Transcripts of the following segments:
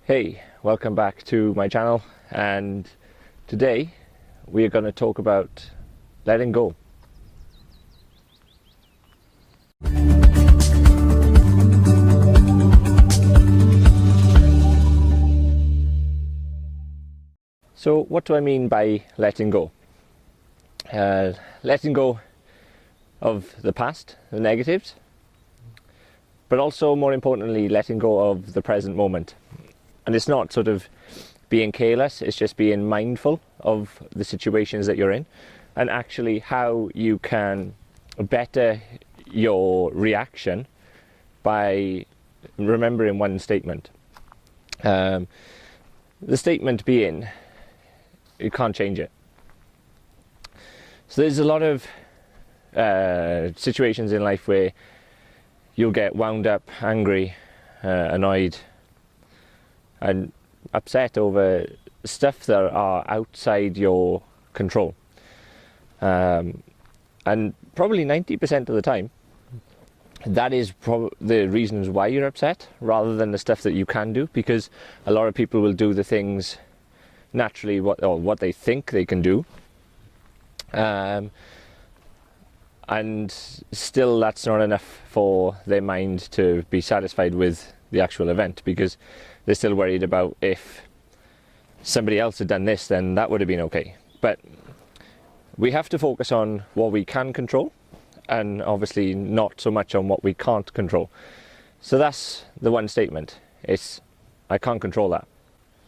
Hey, welcome back to my channel, and today we are going to talk about letting go. So what do I mean by letting go? Letting go of the past, the negatives, but also more importantly letting go of the present moment. And it's not sort of being careless, it's just being mindful of the situations that you're in and actually how you can better your reaction by remembering one statement. The statement being, you can't change it. So there's a lot of situations in life where you'll get wound up, angry, annoyed, and upset over stuff that are outside your control. And probably 90% of the time, that is the reasons why you're upset, rather than the stuff that you can do, because a lot of people will do the things naturally, what they think they can do. And still that's not enough for their mind to be satisfied with the actual event, because they're still worried about if somebody else had done this, then that would have been okay. But we have to focus on what we can control, and obviously not so much on what we can't control. So that's the one statement. It's, I can't control that.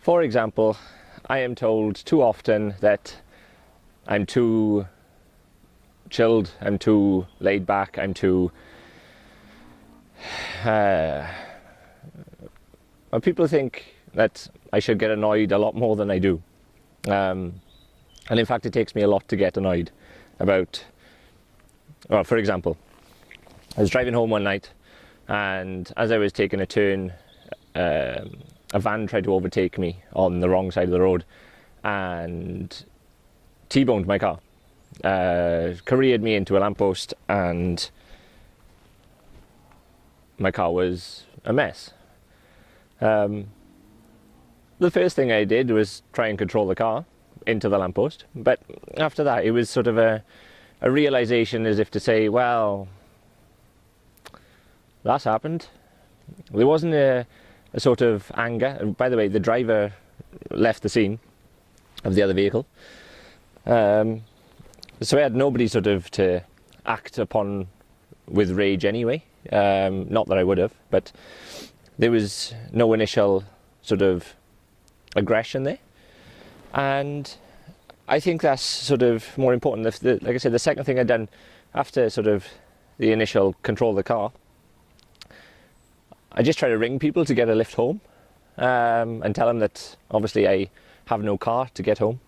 For example, I am told too often that I'm too chilled, I'm too laid back, I'm too people think that I should get annoyed a lot more than I do, and in fact it takes me a lot to get annoyed about, well, for example, I was driving home one night, and as I was taking a turn, a van tried to overtake me on the wrong side of the road and T-boned my car, careered me into a lamppost, and my car was a mess. The first thing I did was try and control the car into the lamppost, but after that it was sort of a realization, as if to say, well, that's happened. There wasn't a sort of anger. And by the way, the driver left the scene of the other vehicle, so I had nobody sort of to act upon with rage anyway. Not that I would have, but there was no initial sort of aggression there. And I think that's sort of more important. Like I said, the second thing I'd done after sort of the initial control of the car, I just try to ring people to get a lift home, and tell them that obviously I have no car to get home.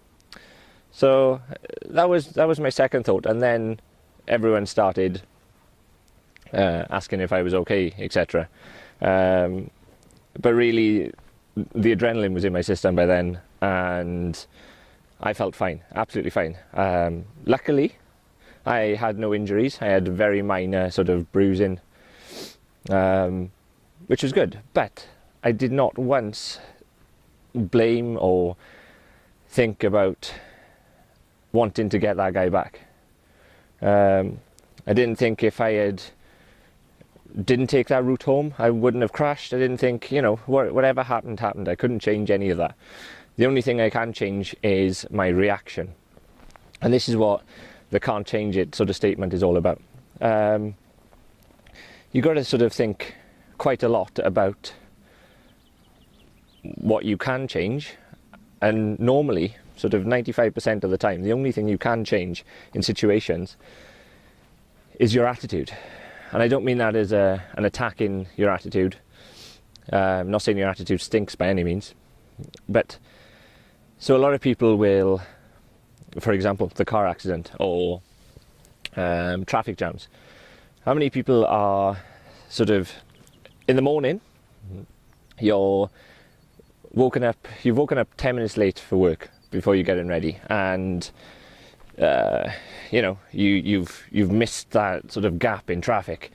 So that was my second thought, and then everyone started asking if I was okay, etc. But really, the adrenaline was in my system by then, and I felt fine, absolutely fine. Luckily, I had no injuries. I had very minor sort of bruising, which was good. But I did not once blame or think about wanting to get that guy back. I didn't think if I didn't take that route home, I wouldn't have crashed. I didn't think, you know, whatever happened. I couldn't change any of that. The only thing I can change is my reaction. And this is what the can't change it sort of statement is all about. You've got to sort of think quite a lot about what you can change. And normally, sort of 95% of the time, the only thing you can change in situations is your attitude. And I don't mean that as an attack in your attitude. I'm not saying your attitude stinks by any means. But, so a lot of people will, for example, the car accident or traffic jams. How many people are sort of, in the morning, you've woken up 10 minutes late for work before you're getting ready, and you know, you've missed that sort of gap in traffic.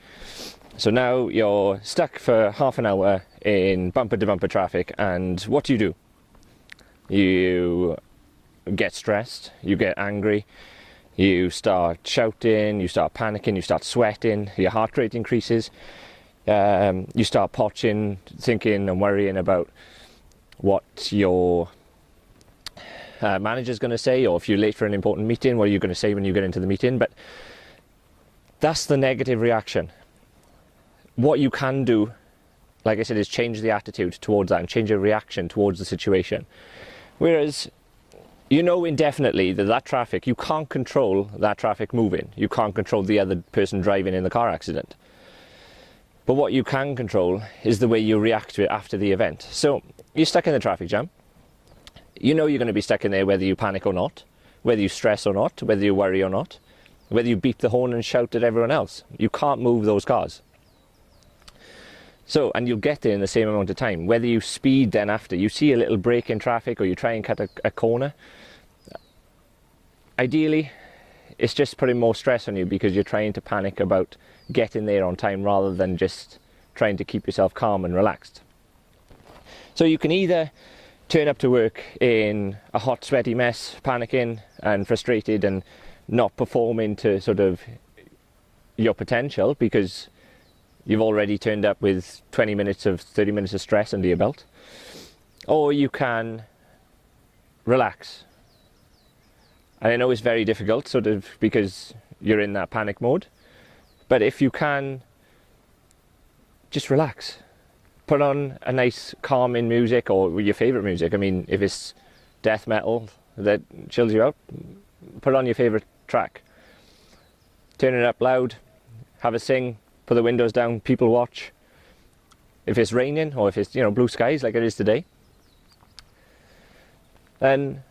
So now you're stuck for half an hour in bumper-to-bumper traffic, and what do? You get stressed, you get angry, you start shouting, you start panicking, you start sweating, your heart rate increases, you start potching, thinking and worrying about what your manager's going to say, or if you're late for an important meeting, what are you going to say when you get into the meeting. But that's the negative reaction. What you can do, like I said, is change the attitude towards that and change your reaction towards the situation. Whereas, you know indefinitely that traffic, you can't control that traffic moving. You can't control the other person driving in the car accident. But what you can control is the way you react to it after the event. So, you're stuck in the traffic jam. You know you're going to be stuck in there whether you panic or not, whether you stress or not, whether you worry or not, whether you beep the horn and shout at everyone else. You can't move those cars. So, and you'll get there in the same amount of time. Whether you speed then after, you see a little break in traffic or you try and cut a corner. Ideally, it's just putting more stress on you because you're trying to panic about getting there on time rather than just trying to keep yourself calm and relaxed. So you can either turn up to work in a hot, sweaty mess, panicking and frustrated and not performing to sort of your potential because you've already turned up with 30 minutes of stress under your belt. Or you can relax. And I know it's very difficult, sort of, because you're in that panic mode. But if you can, just relax. Put on a nice calming music or your favourite music. I mean, if it's death metal that chills you out, put on your favourite track. Turn it up loud, have a sing, put the windows down, people watch. If it's raining or if it's, blue skies like it is today, then,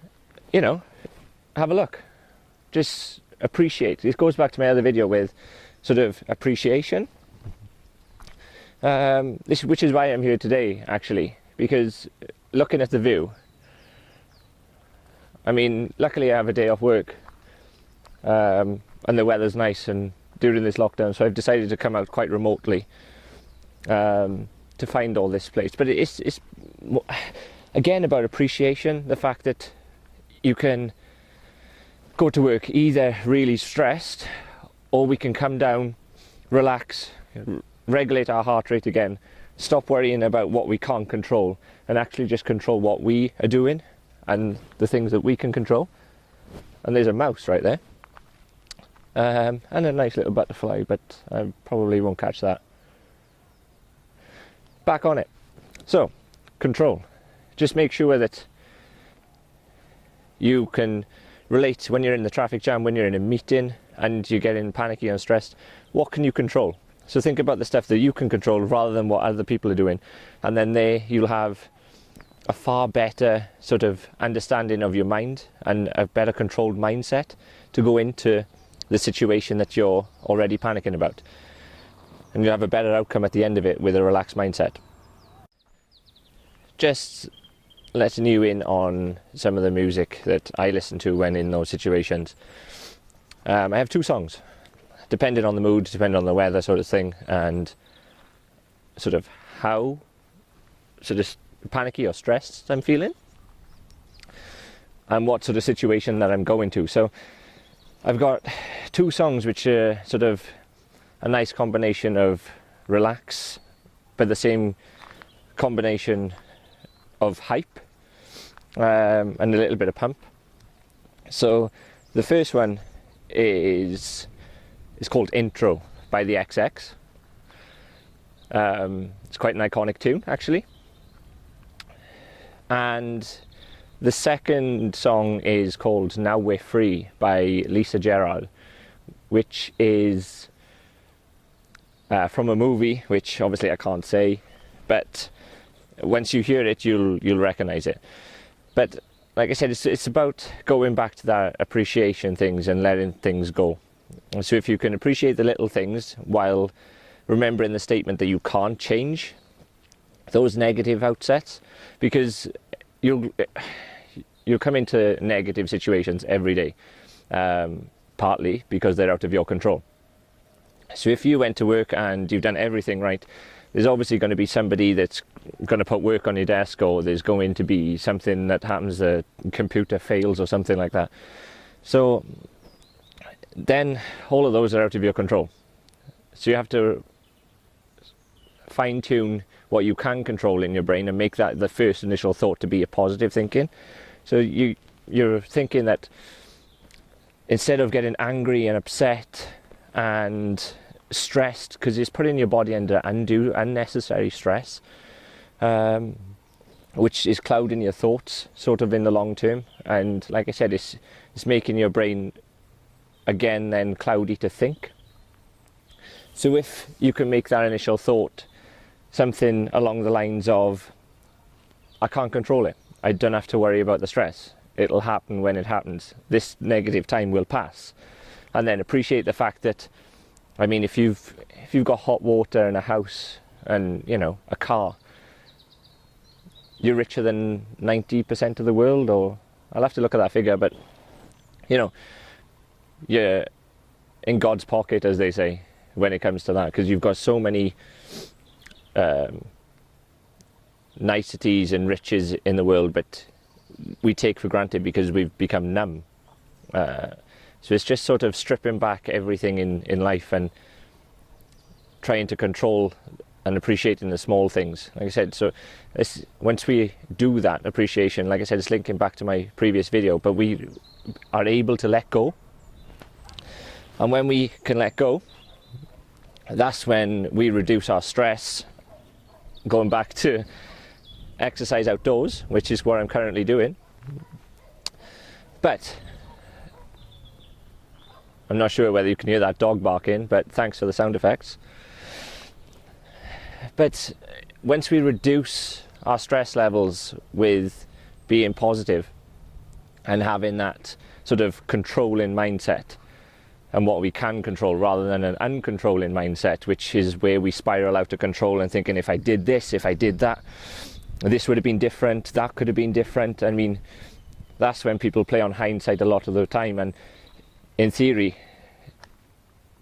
have a look. Just appreciate. This goes back to my other video with sort of appreciation. Which is why I'm here today, actually, because looking at the view, I mean, luckily I have a day off work, and the weather's nice and during this lockdown, so I've decided to come out quite remotely to find all this place. But it's again about appreciation, the fact that you can go to work either really stressed, or we can come down, relax, regulate our heart rate again, stop worrying about what we can't control and actually just control what we are doing and the things that we can control. And there's a mouse right there, and a nice little butterfly, but I probably won't catch that. Back on it. So, control. Just make sure that you can relate when you're in the traffic jam, when you're in a meeting and you're getting panicky and stressed. What can you control? So think about the stuff that you can control rather than what other people are doing, and then there you'll have a far better sort of understanding of your mind and a better controlled mindset to go into the situation that you're already panicking about, and you'll have a better outcome at the end of it with a relaxed mindset. Just letting you in on some of the music that I listen to when in those situations. I have two songs, depending on the mood, depending on the weather sort of thing, and sort of how sort of panicky or stressed I'm feeling, and what sort of situation that I'm going to. So I've got two songs which are sort of a nice combination of relax, but the same combination of hype, and a little bit of pump. So the first one is called Intro by the XX. It's quite an iconic tune, actually. And the second song is called Now We're Free by Lisa Gerrard, which is from a movie, which obviously I can't say, but once you hear it, you'll recognize it. But like I said, it's about going back to that appreciation things and letting things go. So if you can appreciate the little things while remembering the statement that you can't change those negative outsets, because you'll come into negative situations every day, partly because they're out of your control. So if you went to work and you've done everything right, there's obviously going to be somebody that's going to put work on your desk, or there's going to be something that happens, the computer fails or something like that. So then all of those are out of your control. So you have to fine-tune what you can control in your brain and make that the first initial thought to be a positive thinking. So you're thinking that instead of getting angry and upset and stressed, because it's putting your body under unnecessary stress, which is clouding your thoughts sort of in the long term. And like I said, it's making your brain again then cloudy to think. So if you can make that initial thought something along the lines of, I can't control it, I don't have to worry about the stress, it'll happen when it happens, this negative time will pass. And then appreciate the fact that, I mean, if you've got hot water and a house and, you know, a car, you're richer than 90% of the world, or I'll have to look at that figure, but you know, you're in God's pocket, as they say, when it comes to that, because you've got so many niceties and riches in the world, but we take for granted because we've become numb. So it's just sort of stripping back everything in life and trying to control and appreciating the small things. Like I said, so once we do that appreciation, like I said, it's linking back to my previous video, but we are able to let go. And when we can let go, that's when we reduce our stress. Going back to exercise outdoors, which is what I'm currently doing. But I'm not sure whether you can hear that dog barking, but thanks for the sound effects. But once we reduce our stress levels with being positive and having that sort of controlling mindset and what we can control, rather than an uncontrolling mindset, which is where we spiral out of control and thinking, if I did this, if I did that, this would have been different, that could have been different. I mean, that's when people play on hindsight a lot of the time, and in theory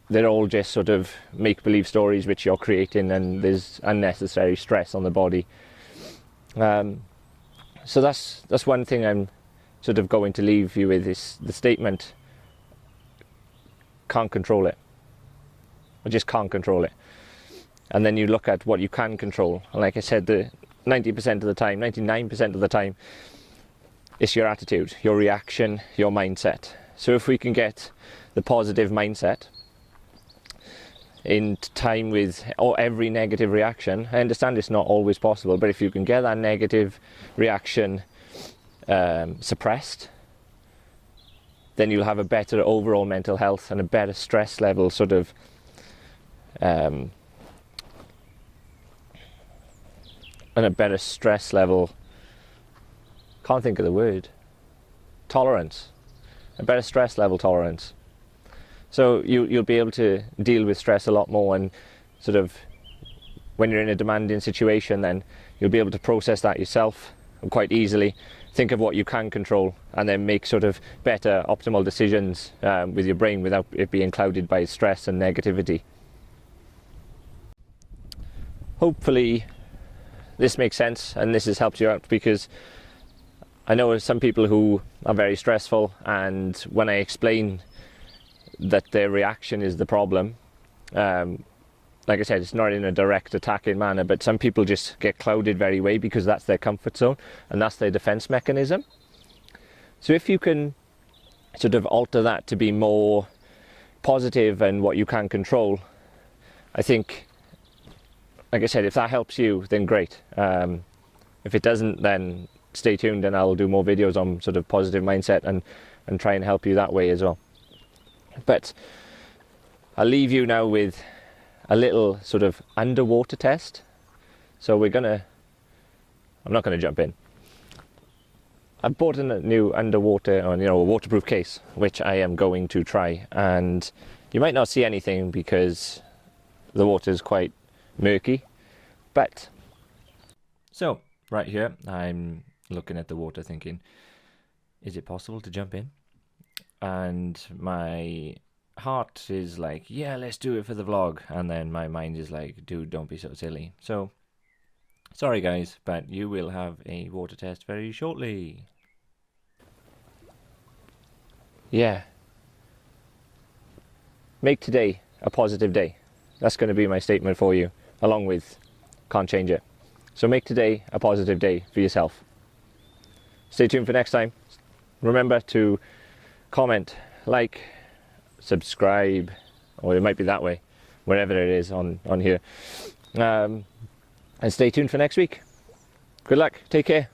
they're all just sort of make-believe stories which you're creating, and there's unnecessary stress on the body. So that's one thing I'm sort of going to leave you with, is the statement, can't control it. I just can't control it. And then you look at what you can control, and like I said, the 90% of the time, 99% of the time, it's your attitude, your reaction, your mindset. So if we can get the positive mindset in time with every negative reaction, I understand it's not always possible, but if you can get that negative reaction suppressed, then you'll have a better overall mental health and a better stress level sort of and a better stress level, can't think of the word, tolerance, a better stress level tolerance. So you'll be able to deal with stress a lot more, and sort of when you're in a demanding situation, then you'll be able to process that yourself quite easily, think of what you can control, and then make sort of better optimal decisions with your brain without it being clouded by stress and negativity. Hopefully this makes sense and this has helped you out, because I know some people who are very stressful, and when I explain that their reaction is the problem, like I said, it's not in a direct attacking manner, but some people just get clouded very way because that's their comfort zone and that's their defense mechanism. So if you can sort of alter that to be more positive and what you can control, I think, like I said, if that helps you, then great. If it doesn't, then stay tuned and I'll do more videos on sort of positive mindset and try and help you that way as well. But I'll leave you now with a little sort of underwater test. So I'm not gonna jump in. I've bought a new underwater, or a waterproof case, which I am going to try, and you might not see anything because the water is quite murky, but so right here I'm looking at the water thinking, is it possible to jump in? And my heart is like, yeah, let's do it for the vlog, and then my mind is like, dude, don't be so silly. So sorry guys, but you will have a water test very shortly. Yeah, make today a positive day. That's going to be my statement for you, along with can't change it. So make today a positive day for yourself. Stay tuned for next time. Remember to comment, like, subscribe, or it might be that way, wherever it is on here. And stay tuned for next week. Good luck. Take care.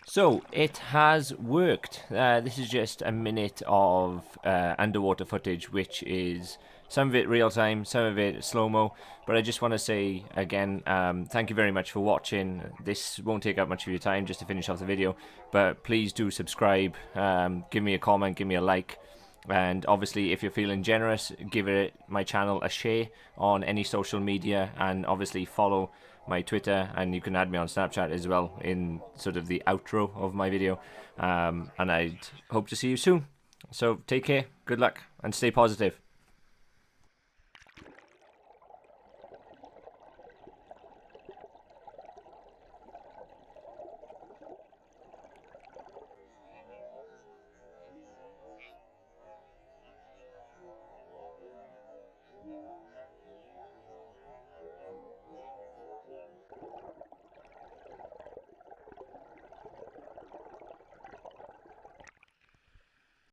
So it has worked. This is just a minute of underwater footage, which is some of it real time, some of it slow-mo. But I just want to say again, thank you very much for watching. This won't take up much of your time just to finish off the video, but please do subscribe, give me a comment, give me a like. And obviously, if you're feeling generous, give my channel a share on any social media, and obviously follow my Twitter, and you can add me on Snapchat as well in sort of the outro of my video. And I hope to see you soon. So take care, good luck, and stay positive.